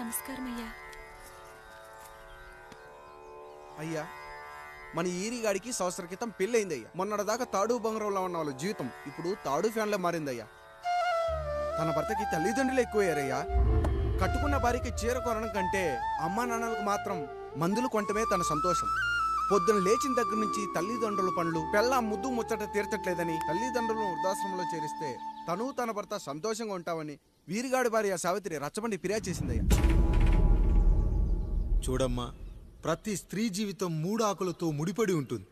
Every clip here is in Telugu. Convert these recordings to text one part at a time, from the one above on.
నమస్కారం అయ్యా. అయ్యా, మన ఈరిగాడికి సంవత్సరం క్రితం పెళ్ళయిందయ్యా. మొన్నటిదాకా తాడు బంగారంలో ఉన్న వాళ్ళ జీవితం ఇప్పుడు తాడు ఫ్యాన్లో మారిందయ్యా. తన భర్తకి తల్లిదండ్రులు ఎక్కువయ్యారయ్యా. కట్టుకున్న భార్యకి చీర కొనడం కంటే అమ్మా నాన్నలకు మాత్రం మందులు కొనటమే తన సంతోషం. పొద్దున లేచిన దగ్గర నుంచి తల్లిదండ్రుల పనులు పెళ్ళ ముద్దు ముచ్చట తీర్చట్లేదని తల్లిదండ్రులను వృద్ధాశ్రమంలో చేరిస్తే తను తన భర్త సంతోషంగా ఉంటామని వీరిగాడి భార్య సావిత్రి రచ్చబండి ఫిర్యాదు చేసిందయ్యా. చూడమ్మా, ప్రతి స్త్రీ జీవితం 3 ఆకులతో ముడిపడి ఉంటుంది.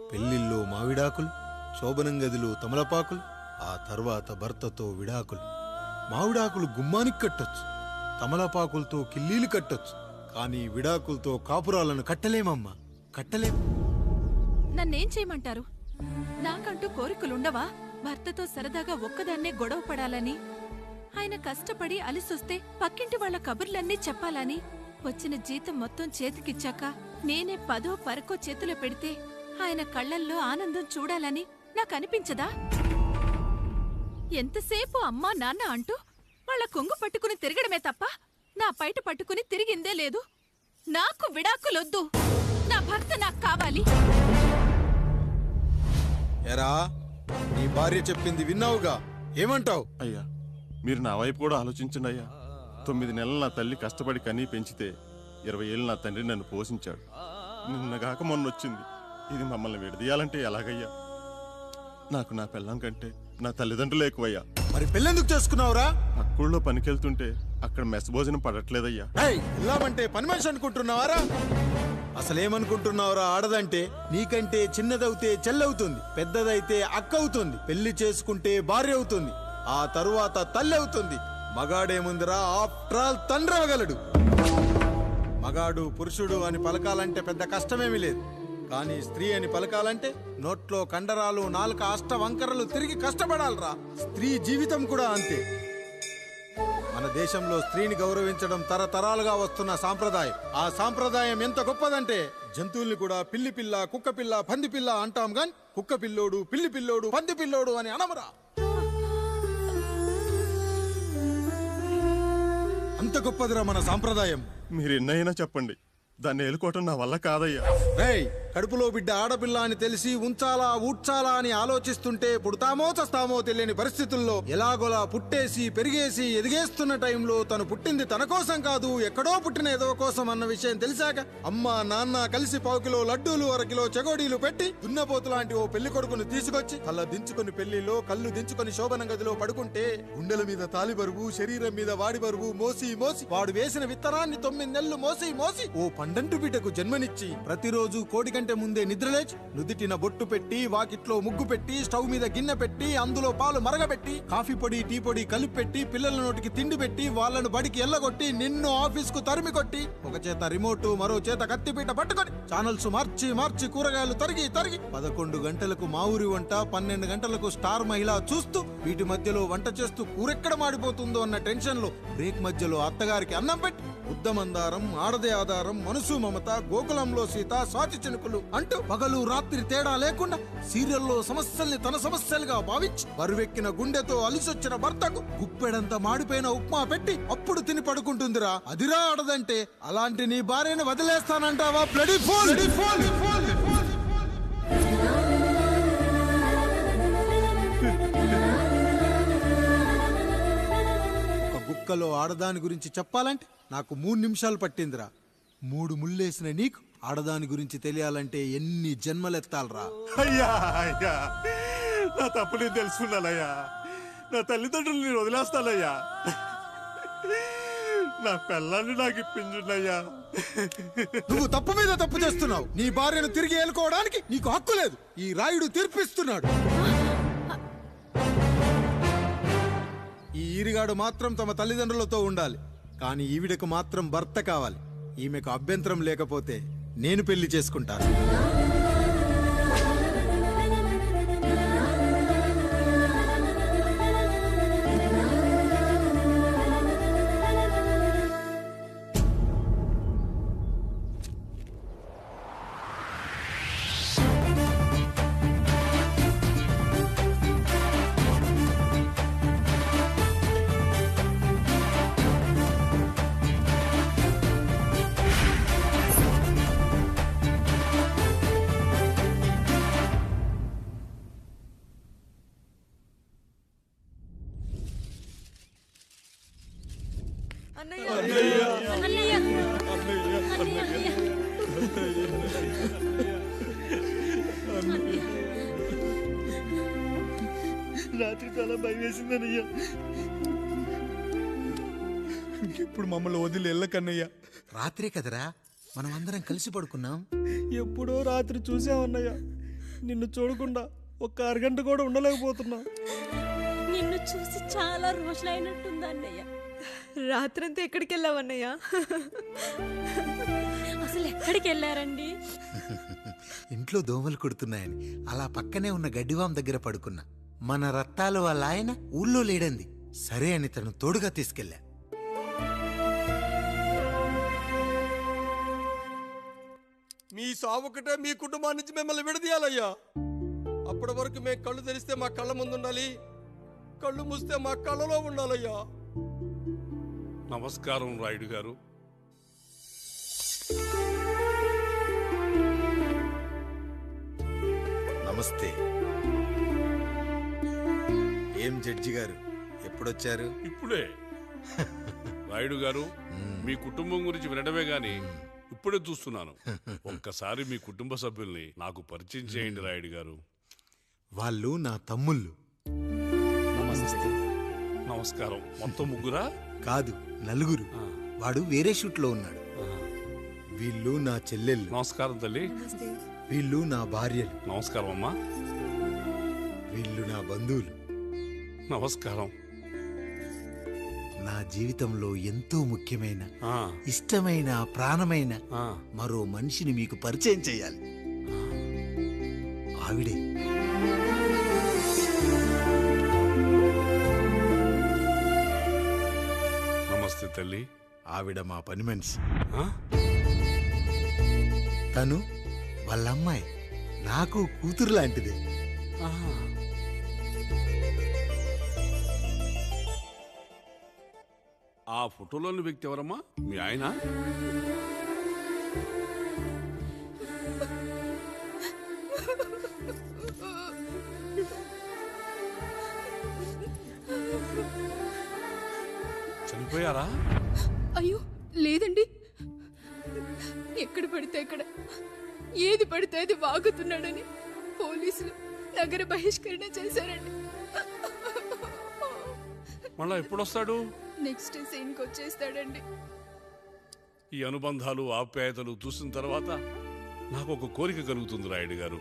పెళ్లిల్లో మావిడాకులు, శోభనం గదిలో తమలపాకులు, ఆ తర్వాత భర్తతో విడాకులు. మావిడాకులు గుమ్మానికి కట్టొచ్చు, తమలపాకులతో కిల్లీలు కట్టొచ్చు, కానీ విడాకులతో కాపురాలను కట్టలేమమ్మా, కట్టలేం. నన్నేం చేయమంటారు? నాకంటూ కోరికలుండవా? భర్తతో సరదాగా ఒక్కదాన్నే గొడవ పడాలని, ఆయన కష్టపడి అలిసొస్తే పక్కింటి వాళ్ల కబుర్లన్నీ చెప్పాలని, వచ్చిన జీతం మొత్తం చేతికిచ్చాక నేనే 10ో 12కో చేతిలో పెడితే ఆయన కళ్లల్లో ఆనందం చూడాలని నాకనిపించదా? ఎంతసేపు అమ్మా నాన్న అంటూ వాళ్ల కొంగు పట్టుకుని తిరగడమే తప్ప నా పైట పట్టుకుని తిరిగిందే లేదు. నాకు విడాకులొద్దు, నా భర్త నాకు కావాలి. ఎరా, నీ భార్య చెప్పింది విన్నావుగా, ఏమంటావు? అయ్యా, మీరు నా వైపు కూడా ఆలోచించండి అయ్యా. 9 నెలలు నా తల్లి కష్టపడి కనీ పెంచితే 20 ఏళ్ళు నా తండ్రి నన్ను పోషించాడు. నిన్నగాక మొన్నొచ్చింది. ఇది మమ్మల్ని విడదీయాలంటే ఎలాగయ్యా? నాకు నా పెళ్ళం కంటే నా తల్లిదండ్రులు ఎక్కువయ్యా. మరి పెళ్ళెందుకు చేసుకున్నావురా? అక్కుల్లో పనికెళ్తుంటే అక్కడ మెస్ భోజనం పడట్లేదయ్యా. ఇల్లామంటే పని మనిషి అనుకుంటున్నావారా? అసలేమనుకుంటున్నావురా? ఆడదంటే నీకంటే చిన్నదవుతే చెల్లవుతుంది, పెద్దదైతే అక్క అవుతుంది, పెళ్లి చేసుకుంటే భార్య అవుతుంది, ఆ తరువాత తల్లి అవుతుంది. మగాడేముందిరా, ఆఫ్టర్ ఆల్ తండ్రి అవగలడు. మగాడు పురుషుడు అని పలకాలంటే పెద్ద కష్టమేమీ లేదు. కానీ స్త్రీ అని పలకాలంటే నోట్లో కండరాలు, నాలుక అష్టవంకరలు తిరిగి కష్టపడాలరా. స్త్రీ జీవితం కూడా అంతే. మన దేశంలో స్త్రీని గౌరవించడం తరతరాలుగా వస్తున్న సాంప్రదాయం. ఆ సాంప్రదాయం ఎంత గొప్పదంటే జంతువుల్ని కూడా పిల్లి పిల్ల, కుక్క పిల్ల, పంది పిల్ల అంటాం గాని కుక్క పిల్లోడు, పిల్లి పిల్లోడు, పంది పిల్లోడు అని అనమరా. అంత గొప్పదిరా మన సాంప్రదాయం. మీరు ఎన్నైనా చెప్పండి, దాన్ని ఏలుకోవటం నా వల్ల కాదయ్యా. రేయ్, కడుపులో బిడ్డ ఆడపిల్ల అని తెలిసి ఉంచాలా ఊడ్చాలా అని ఆలోచిస్తుంటే పుడతామో చస్తామో తెలియని పరిస్థితుల్లో ఎలాగోలా పుట్టేసి పెరిగేసి ఎదిగేస్తున్న టైంలో తను పుట్టింది తన కోసం కాదు, ఎక్కడో పుట్టిన ఏదో కోసం అన్న విషయం తెలిసాక అమ్మ నాన్న కలిసి 1 కిలో లడ్డూలు, 1 కిలో చెగోడీలు పెట్టి దున్నపోతు లాంటి ఓ పెళ్లి కొడుకును తీసుకొచ్చి కళ్ళ దించుకుని పెళ్లిలో కళ్ళు దించుకుని శోభన గదిలో పడుకుంటే గుండెల మీద తాలి బరువు, శరీరం మీద వాడి బరువు మోసి మోసి వాడు వేసిన విత్తనాన్ని 9 నెలలు మోసి మోసి ఓ పండంటు బిడ్డకు జన్మనిచ్చి ప్రతిరోజు కోడి కంటే ముందే నిద్రలేచి నుదిటిన బొట్టు పెట్టి, వాకిట్లో ముగ్గు పెట్టి, స్టవ్ మీద గిన్నె పెట్టి, అందులో పాలు మరగబెట్టి, కాఫీ పొడి టీ పొడి కలిపి పెట్టి, పిల్లల నోటికి తిండి పెట్టి, వాళ్ళను బడికి ఎల్లగొట్టి, నిన్ను ఆఫీస్ కు తరిమి కొట్టి, ఒక చేత రిమోట్ మరో చేత కత్తిపీట పట్టుకొని ఛానల్స్ మార్చి మార్చి కూరగాయలు తరిగి తరిగి 11 గంటలకు మా ఊరి వంట, 12 గంటలకు స్టార్ మహిళ చూస్తూ, వీటి మధ్యలో వంట చేస్తూ కూరెక్కడ మాడిపోతుందో అన్న టెన్షన్ లో బ్రేక్ మధ్యలో అత్తగారికి అన్నం పెట్టి బుద్ధమందారం, ఆడదే ఆధారం, మనసు మమత, గోకులంలో సీత, స్వాతి చినుకులు అంటూ పగలు రాత్రి తేడా లేకుండా సీరియల్లో సమస్యల్ని తన సమస్యలుగా భావించి బరువెక్కిన గుండెతో అలిసొచ్చిన భర్తకు గుప్పెడంత మాడిపోయిన ఉప్మా పెట్టి అప్పుడు తిని పడుకుంటుందిరా. అదిరా ఆడదంటే. అలాంటి నీ భార్యను వదిలేస్తానంటావా? Bloody fool! ఒక గుక్కలో ఆడదాని గురించి చెప్పాలంటే నాకు 3 నిమిషాలు పట్టిందిరా. 3 ముళ్ళేసిన నీకు ఆడదాని గురించి తెలియాలంటే ఎన్ని జన్మలెత్తాలరా. అయ్యా అయ్యా, నా తప్పు నేను తెలుసుకున్నానయ్యా. నా తల్లిదండ్రులు నేను వదిలేస్తానయ్యా. నా పిల్లల్ని నాకు ఇప్పించున్నాయ్యా. నువ్వు తప్పు మీద తప్పు చేస్తున్నావు. నీ భార్యను తిరిగి ఏలుకోవడానికి నీకు హక్కు లేదు. ఈ రాయుడు తీర్పిస్తున్నాడు. ఈ ఈరిగాడు మాత్రం తమ తల్లిదండ్రులతో ఉండాలి, కానీ ఈవిడకు మాత్రం భర్త కావాలి. ఈమెకు అభ్యంతరం లేకపోతే నేను పెళ్లి చేసుకుంటాను. రాత్రి చాలా భయం వేసిందనయ్యా. ఇప్పుడు మమ్మల్ని వదిలి వెళ్ళకన్నయ్యా. రాత్రే కదరా మనం అందరం కలిసి పడుకున్నాం. ఎప్పుడో రాత్రి చూసామన్నయ్యా. నిన్ను చూడకుండా ఒక్క అరగంట కూడా ఉండలేకపోతున్నా. నిన్ను చూసి చాలా రోజులైనట్టుంది అన్నయ్య. రాత్రంతా ఎక్కడికి వెళ్ళావన్నయ్యా? అసలు ఎక్కడికి వెళ్ళారండి? ఇంట్లో దోమలు కుడుతున్నాయని అలా పక్కనే ఉన్న గడ్డివాం దగ్గర పడుకున్నా. మన రత్తాలు వాళ్ళ ఆయన ఊళ్ళో లేడంది. సరే అని తను తోడుగా తీసుకెళ్ళా. మీ సావుకటే మీ కుటుంబాన్ని నుంచి మిమ్మల్ని విడదీయాలయ్యా. అప్పటి వరకు మేము కళ్ళు తెరిస్తే మా కళ్ళ ముందు ఉండాలి, కళ్ళు మూస్తే మా కళ్ళలో ఉండాలయ్యా. నమస్కారం రాయుడు గారు. నమస్తే. ఏం జడ్జి గారు ఎప్పుడొచ్చారు? ఇప్పుడే. రాయుడు గారు, మీ కుటుంబం గురించి వినడమే గాని ఇప్పుడే చూస్తున్నాను. ఒక్కసారి మీ కుటుంబ సభ్యుల్ని నాకు పరిచయం చేయండి రాయుడు గారు. వాళ్ళు నా తమ్ముళ్ళు. నమస్కారం. మొత్తం ముగ్గురా? కాదు, నలుగురు. వాడు వేరే షూట్లో ఉన్నాడు. వీళ్ళు నా చెల్లెళ్ళు. నమస్కారం తల్లి. వీళ్ళు నా భార్యలు. నమస్కారం అమ్మా. వీళ్ళు నా బంధువులు. నమస్కారం. నా జీవితంలో ఎంతో ముఖ్యమైన, ఆ, ఇష్టమైన, ప్రాణమైన ఆ. మరో మనిషిని మీకు పరిచయం చేయాలి. ఆవిడే నమస్తే తల్లి. ఆవిడ మా పని మనిషి. ఆ? తను వాళ్ళ అమ్మాయి. నాకు కూతురు లాంటిదే. ఆహా. ఆ ఫోటోలోని వ్యక్తి ఎవరమ్మా? మీ ఆయన? చనిపోయారా? అయ్యో లేదండి. ఎక్కడ పడితే అక్కడ, ఏది పడితే అది వాగుతున్నాడని పోలీసులు నగర బహిష్కరణ చేశారండి. మళ్ళా ఎప్పుడొస్తాడు? నెక్స్ట్ సీన్కి వచ్చేస్తాడండి. ఈ అనుబంధాలు, ఆప్యాయతలు చూసిన తర్వాత నాకు ఒక కోరిక కలుగుతుంది రాయుడు గారు.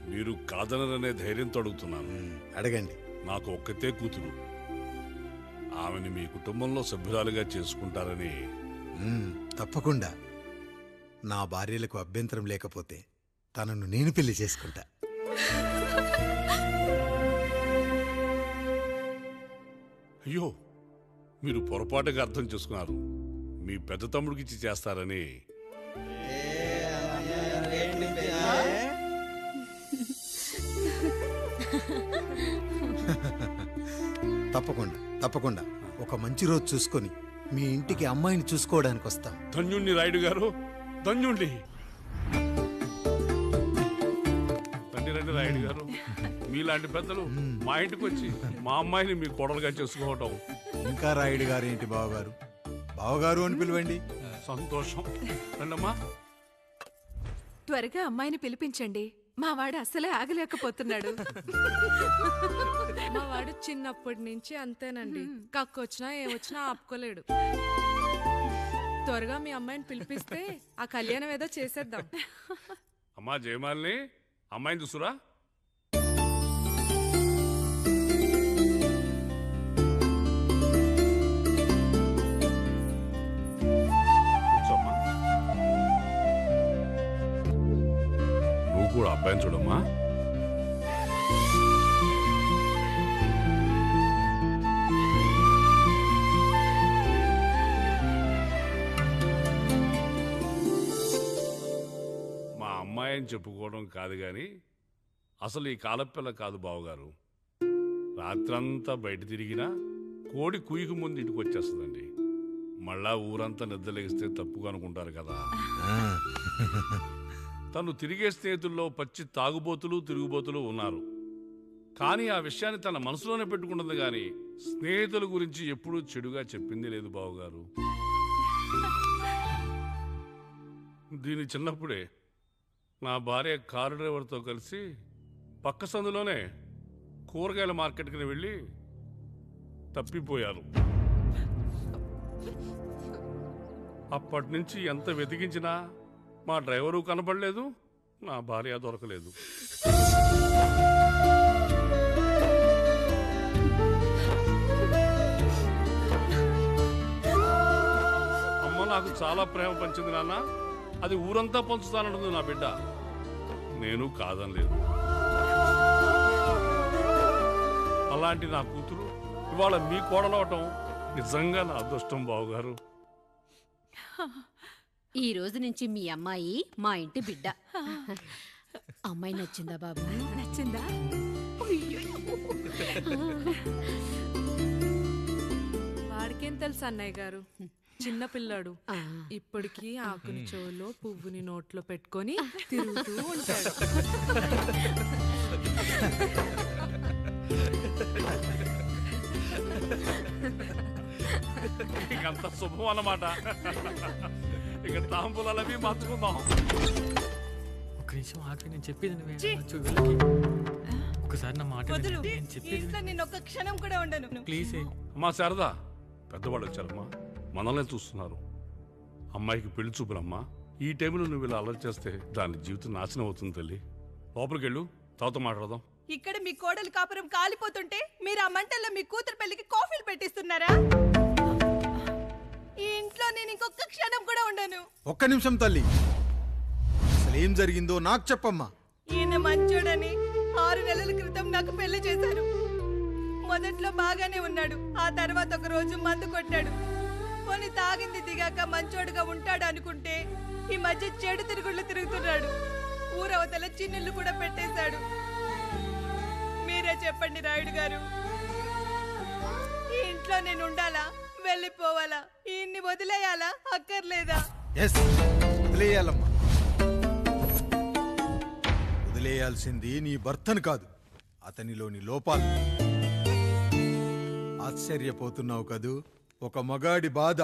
మీరు కాదనరనే ధైర్యంతో అడుగుతున్నాను. అడగండి. నాకు ఒక్కతే కూతురు. ఆమెని మీ కుటుంబంలో సభ్యురాలుగా చేసుకుంటారని. తప్పకుండా. నా భార్యలకు అభ్యంతరం లేకపోతే తనను నేను పెళ్లి చేసుకుంటా. అయ్యో, మీరు పొరపాటుగా అర్థం చేసుకున్నారు. మీ పెద్ద తమ్ముడికి ఇచ్చి చేస్తారని. తప్పకుండా తప్పకుండా ఒక మంచి రోజు చూసుకొని మీ ఇంటికి అమ్మాయిని చూసుకోవడానికి వస్తాం. ధన్యుణ్ణి రాయుడు గారు, ధన్యుణ్ణి. రండి రండి రాయుడు గారు. మీలాంటి పెద్దలు మా ఇంటికి వచ్చి మా అమ్మాయిని మీ కోడలుగా చేసుకోవటం. ఇంకా రాయుడు గారు ఏంటి బావగారు? బావగారు అని పిలవండి. సంతోషం. రండమ్మా. త్వరగా అమ్మాయిని పిలిపించండి. మా వాడు అసలే ఆగలేకపోతున్నాడు. మా వాడు చిన్నప్పటి నుంచి అంతేనండి. కక్కొచ్చినా ఏమొచ్చినా ఆపుకోలేడు. త్వరగా మీ అమ్మాయిని పిలిపిస్తే ఆ కళ్యాణం ఏదో చేసేద్దాం. అమ్మా జయమాలిని, అమ్మాయిని చూసురా. కూర్చోమ్మా. నువ్వు కూడా అబ్బాయిని చూడమ్మా. మా అమ్మాయి అని చెప్పుకోవడం కాదు గాని అసలు ఈ కాలపిల్ల కాదు బావగారు. రాత్రంతా బయట తిరిగినా కోడి కుయ్యకు ముందు ఇంటికి వచ్చేస్తుందండి. మళ్ళా ఊరంతా నిద్రలేగిస్తే తప్పుగా అనుకుంటారు కదా. తను తిరిగే స్నేహితుల్లో పచ్చి తాగుబోతులు, తిరుగుబోతులు ఉన్నారు. కానీ ఆ విషయాన్ని తన మనసులోనే పెట్టుకుంటుంది గాని స్నేహితుల గురించి ఎప్పుడూ చెడుగా చెప్పింది లేదు బావగారు. దీని చిన్నప్పుడే నా భార్య కారు డ్రైవర్తో కలిసి పక్క సందులోనే కూరగాయల మార్కెట్కి వెళ్ళి తప్పిపోయారు. అప్పటి నుంచి ఎంత వెతికించినా మా డ్రైవరు కనపడలేదు, నా భార్య దొరకలేదు. అమ్మ నాకు చాలా ప్రేమ పంచింది నాన్న, అది ఊరంతా పంచుతానంటుంది నా బిడ్డ. నేను కాదనలేదు. అలాంటి నా కూతురు ఇవాళ మీ కోడలవటం నిజంగా నా అదృష్టం బావగారు. ఈ రోజు నుంచి మీ అమ్మాయి మా ఇంటి బిడ్డ. అమ్మాయి నచ్చిందా బాబు? నచ్చిందా? వాడికేం తెలుసు అన్నయ్య గారు, చిన్న పిల్లాడు. ఇప్పటికీ ఆకుని చెవులో పువ్వుని నోట్లో పెట్టుకొని తిరుగుతూ ఉంటాడు. ఇంకంత శుభం అన్నమాట. ఇక తాంబూలాలవి మార్చుకుందాం. ఒక నిమిషం ఆగి, నేను చెప్పేది ఒకసారి నా మాట నిన్నొక్క క్షణం కూడా ఉండను. ప్లీజ్. అమ్మా శారదా, పెద్దవాళ్ళు వచ్చారమ్మా, మనల్ని చూస్తున్నారు. అమ్మాయికి పెళ్లి చూపులమ్మా. ఈ టైంలో నువ్వు ఇలా అలర్ట్ చేస్తే దాని జీవితం నాశనం అవుతుంది తల్లి. లోపలికి వెళ్ళు, తాత మాట్లాడదాం. ఇక్కడ మీ కోడలు కాపురం కాలిపోతుంటే మీరు ఆ మంటల్లో మీ కూతురు పెళ్లికి కాఫీలు పెట్టిస్తున్నారా? ఈ ఇంట్లో నేను ఇంకొక క్షణం కూడా ఉండను. ఒక్క నిమిషం తల్లి, అసలు ఏం జరిగిందో నాకు చెప్పమ్మా. ఈయన మంచోడని 6 నెలల క్రితం నాకు పెళ్లి చేశారు. మొదట్లో బాగానే ఉన్నాడు, ఆ తర్వాత ఒక రోజు మందు కొట్టాడు. పోనీ తాగింది దిగాక మంచోడుగా ఉంటాడు అనుకుంటే ఈ మధ్య చెడు తిరుగుళ్ళు తిరుగుతున్నాడు. ఊరవతల చిన్నుళ్ళు కూడా పెట్టేశాడు. మీరే చెప్పండి రాయుడు గారు, ఈ ఇంట్లో నేను ఉండాలా, వెళ్ళిపోవాలా, ఈయన్ని వదిలేయాలా, అక్కర్లేదా? వదిలేయాలమ్మా. వదిలేయాల్సింది నీ భర్తను కాదు, అతనిలోని లోపాలు. ఆశ్చర్యపోతున్నావు కదూ? ఒక మగాడి బాధ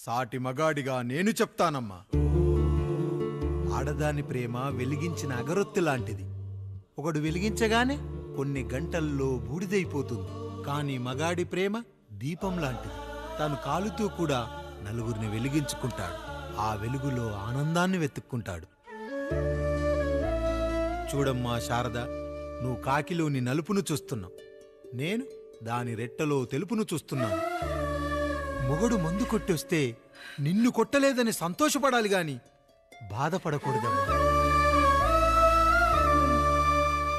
సాటి మగాడిగా నేను చెప్తానమ్మా. ఆడదాని ప్రేమ వెలిగించిన అగరొత్తి లాంటిది. ఒకడు వెలిగించగానే కొన్ని గంటల్లో బూడిదైపోతుంది. కానీ మగాడి ప్రేమ దీపం లాంటిది. తాను కాలుతూ కూడా నలుగురిని వెలిగించుకుంటాడు. ఆ వెలుగులో ఆనందాన్ని వెతుక్కుంటాడు. చూడమ్మా శారద, నువ్వు కాకిలోని నలుపును చూస్తున్నావు, నేను దాని రెట్టలో తెలుపును చూస్తున్నాను. మొగడు మందు కొట్టొస్తే నిన్ను కొట్టలేదని సంతోషపడాలి గాని బాధపడకూడదమ్మా.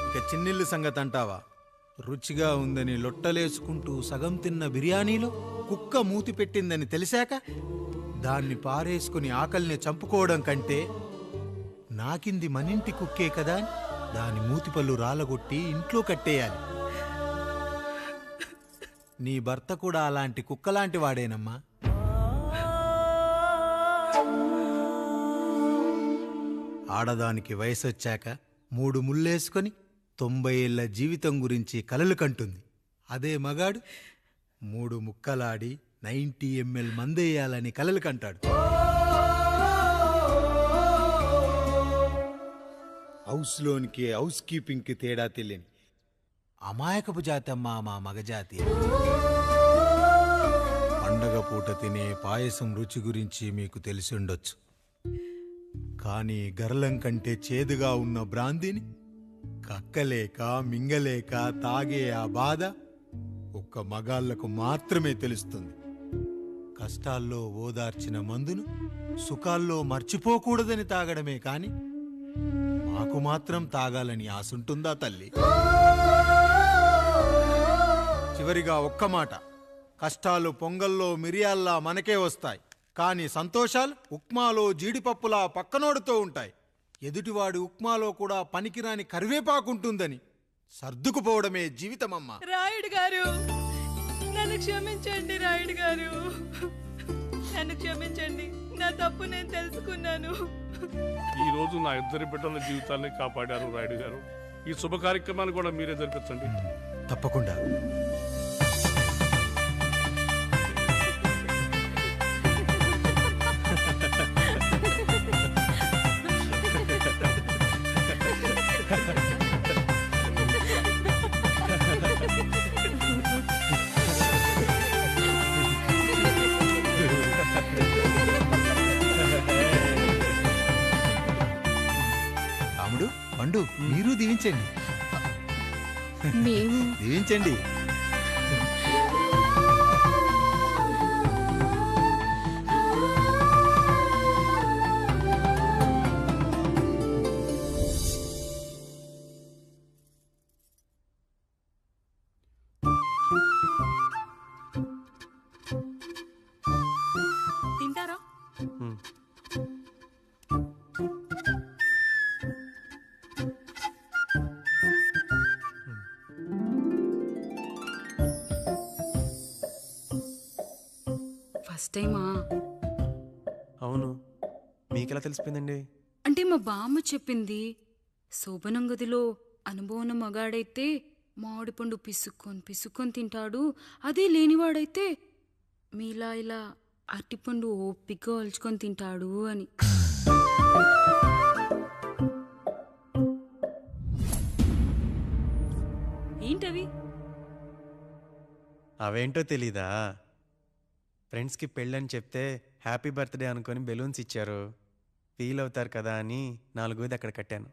ఇక చిన్నిల్లు సంగతి అంటావా? రుచిగా ఉందని లొట్టలేసుకుంటూ సగం తిన్న బిర్యానీలో కుక్క మూతి పెట్టిందని తెలిసాక దాన్ని పారేసుకుని ఆకలిని చంపుకోవడం కంటే నాకింది మనింటి కుక్కే కదా అని దాని మూతిపళ్ళు రాలగొట్టి ఇంట్లో కట్టేయాలి. నీ భర్త కూడా అలాంటి కుక్కలాంటి వాడేనమ్మా. ఆడదానికి వయసొచ్చాక 3 ముళ్ళేసుకొని 90 ఏళ్ల జీవితం గురించి కలలు కంటుంది. అదే మగాడు 3 ముక్కలాడి 90 ml మందేయాలని కలలు కంటాడు. హౌస్లోనికి హౌస్ కీపింగ్కి తేడా తెలియని అమాయకపు జాతమ్మా మా మగజాతి. పండగ పూట తినే పాయసం రుచి గురించి మీకు తెలిసి ఉండొచ్చు. కానీ గర్లం కంటే చేదుగా ఉన్న బ్రాందీని కక్కలేక మింగలేక తాగే ఆ బాధ ఒక్క మగాళ్లకు మాత్రమే తెలుస్తుంది. కష్టాల్లో ఓదార్చిన మందును సుఖాల్లో మర్చిపోకూడదని తాగడమే కాని మాకు మాత్రం తాగాలని ఆశుంటుందా తల్లి? చివరిగా ఒక్క మాట, కష్టాలు పొంగల్లో మిరియాల్లా మనకే వస్తాయి, కానీ సంతోషాలు ఉప్మాలో జీడిపప్పులా పక్కనోడుతో ఉంటాయి. ఎదుటివాడి ఉప్మాలో కూడా పనికిరాని కరివేపాకుంటుందని సర్దుకుపోవడమే జీవితమమ్మా. రాయుడు గారు, నన్ను క్షమించండి. రాయుడు గారు, నన్ను క్షమించండి. నా తప్పు నేను తెలుసుకున్నాను. ఈ రోజు నా 2 బిడ్డల జీవితాన్ని కాపాడారు రాయుడు గారు. ఈ శుభ కార్యక్రమాన్ని కూడా మీరే జరిపించండి. తప్పకుండా. పండు మీరు దీవించండి. మేము దీవించండి. తింటారా? ఫస్ట్ టైమా? అవును, మీకెలా తెలిసిపోయిందండి? అంటే మా బామ్మ చెప్పింది. శోభనం గదిలో అనుభవం మగాడైతే మామిడిపండు పిసుక్కొని తింటాడు, అదే లేనివాడైతే మీలా ఇలా అరటిపండు ఓపిగ్గా ఒలుచుకొని తింటాడు అని. ఏంటవి? అవేంటో తెలీదా? ఫ్రెండ్స్కి పెళ్ళని చెప్తే హ్యాపీ బర్త్డే అనుకొని బెలూన్స్ ఇచ్చారు, ఫీల్ అవుతారు కదా అని 4 అక్కడ కట్టాను.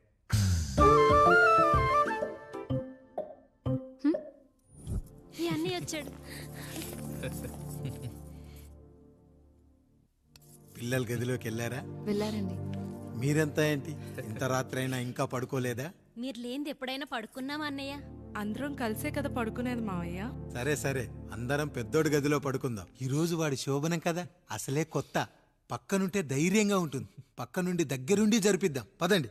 ఈ అన్నీ వచ్చాడు. పిల్లల గదిలోకి వెళ్ళారా? వెళ్ళారండి. మీరెంతా ఏంటి ఇంత రాత్రైనా ఇంకా పడుకోలేదా? మీరు లేనిది ఎప్పుడైనా పడుకున్నామా అన్నయ్య? అందరం కలిసే కదా పడుకునేది మావయ్య. సరే సరే, అందరం పెద్దోడి గదిలో పడుకుందాం. ఈ రోజు వాడి శోభనం కదా, అసలే కొత్త. పక్కనుంటే ధైర్యంగా ఉంటుంది. పక్క నుండి దగ్గరుండి జరిపిద్దాం. పదండి.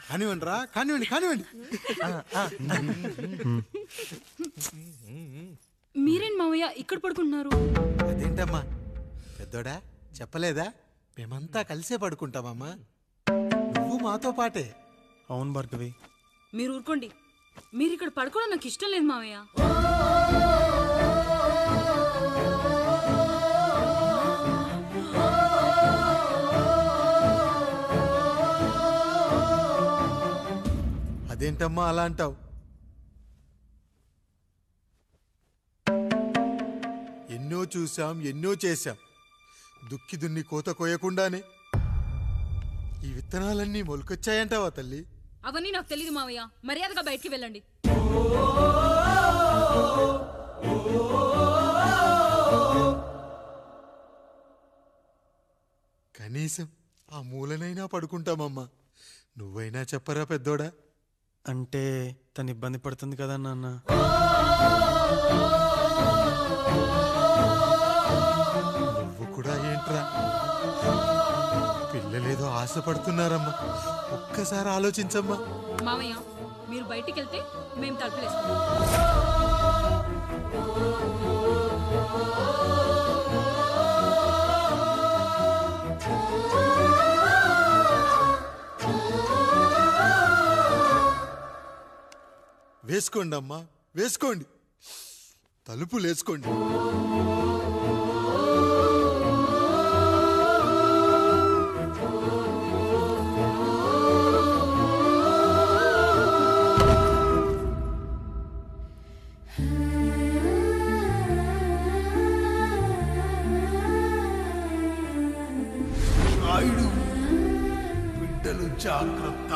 కానివ్వండి రా, కానివ్వండి కానివ్వండి. మీరేంటి మావయ్య ఇక్కడ పడుకుంటున్నారు? అదేంటమ్మా పెద్దోడా, చెప్పలేదా? మేమంతా కలిసే పడుకుంటామమ్మా. నువ్వు మాతో పాటే. అవును భార్గవి. మీరు ఊరుకోండి. మీరు ఇక్కడ పడుకోవడం నాకు ఇష్టం లేదు మావయ్య. అదేంటమ్మా అలా అంటావు? ఎన్నో చూశాం, ఎన్నో చేశాం. దుక్కి దున్ని కోత కోయకుండానే ఈ విత్తనాలన్నీ మొలకొచ్చాయంటావా తల్లి? అవన్నీ నాకు తెలియదు మావయ్య. మర్యాదగా బయటికి వెళ్ళండి. కనీసం ఆ మూలనైనా పడుకుంటామమ్మా. నువ్వైనా చెప్పరా పెద్దోడా? అంటే తను ఇబ్బంది పడుతుంది కదా నాన్న. నువ్వు కూడా ఏంట్రా? పిల్లలేదో ఆశపడుతున్నారమ్మా. ఒక్కసారి ఆలోచించమ్మా. మావయ్య మీరు బయటికి వెళ్తే మేము తలుపులేసుకుంటాం. వేసుకోండి అమ్మా, వేసుకోండి. తలుపులు వేసుకోండి. నాయుడు, బిడ్డలు జాగ్రత్త.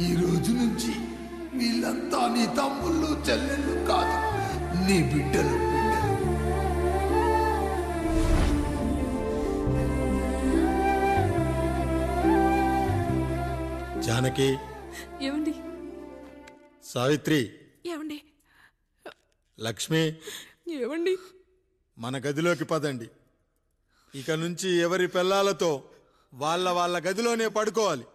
ఈ రోజు నుంచి వీళ్ళంతా నీ తమ్ముళ్ళు చెల్లెళ్ళు కాదు, నీ బిడ్డలు. జానకి, ఏమండి? సావిత్రి, ఏమండి? లక్ష్మి, ఏమండి? మన గదిలోకి పదండి. ఇక నుంచి ఎవరి పిల్లలతో వాళ్ళ గదిలోనే పడుకోవాలి.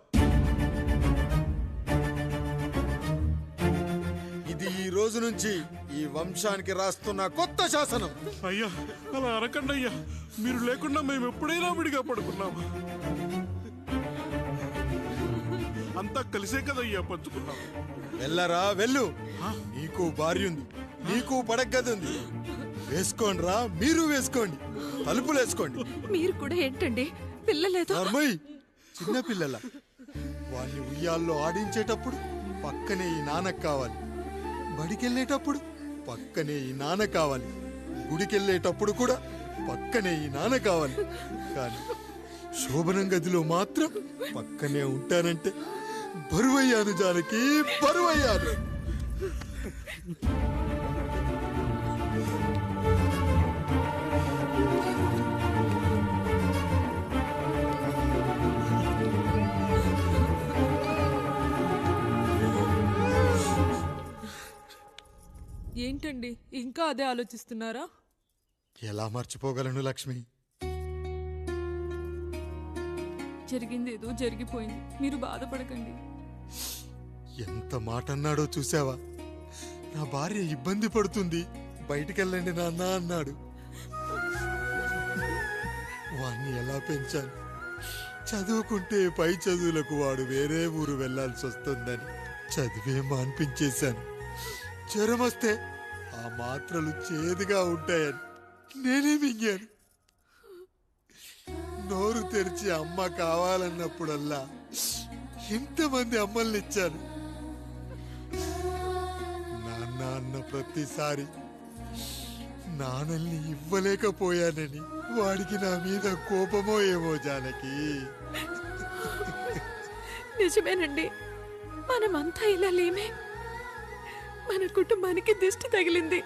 ఇది ఈ రోజు నుంచి ఈ వంశానికి రాస్తున్న కొత్త శాసనం. అయ్యా అలా అరకండి అయ్యా, మీరు లేకుండా మేము ఎప్పుడైనా విడిగా పడుకున్నాము. అంతా కలిసే కదయ్యా పంచుకున్నాం. వెళ్ళరా వెళ్ళు. నీకు భార్య ఉంది, నీకు పడగది ఉంది. వేసుకోండి రా, మీరు వేసుకోండి. తలుపులు వేసుకోండి. మీరు కూడా ఏంటండి పిల్లలేదు? చిన్న పిల్లల వాణ్ణి ఉయ్యాల్లో ఆడించేటప్పుడు పక్కనే ఈ నాన్నకు కావాలి. బడికెళ్ళేటప్పుడు పక్కనే ఈ నాన్న కావాలి, గుడికెళ్ళేటప్పుడు కూడా పక్కనే ఈ నాన్న కావాలి. కానీ శోభనం గదిలో మాత్రం పక్కనే ఉంటానంటే బరువయ్యాను జానకి, బరువయ్యాను. ఏంటండి ఇంకా అదే ఆలోచిస్తున్నారా? ఎలా మర్చిపోగలను లక్ష్మి? జరిగింది ఏదో జరిగిపోయింది, మీరు బాధపడకండి. ఎంత మాట అన్నాడో చూసావా? నా భార్య ఇబ్బంది పడుతుంది, బయటికెళ్ళండి నాన్న అన్నాడు. వాణ్ణి ఎలా పెంచాను? చదువుకుంటే పై చదువులకు వాడు వేరే ఊరు వెళ్లాల్సి వస్తుందని చదివే మాన్పించేశాను. జ్వరం వస్తే ఆ మాత్రలు చేదుగా ఉంటాయని నేనే మింగాను. నోరు తెరిచి అమ్మ కావాలన్నప్పుడల్లా ఇంతమంది అమ్మల్నిచ్చాను. నాన్న అన్న ప్రతిసారి నాన్నల్ని ఇవ్వలేకపోయానని వాడికి నా మీద కోపమో ఏమో జానకి. నిజమేనండి, మనమంతా ఇలా లేమే. మన కుటుంబానికి దిష్టి తగిలింది.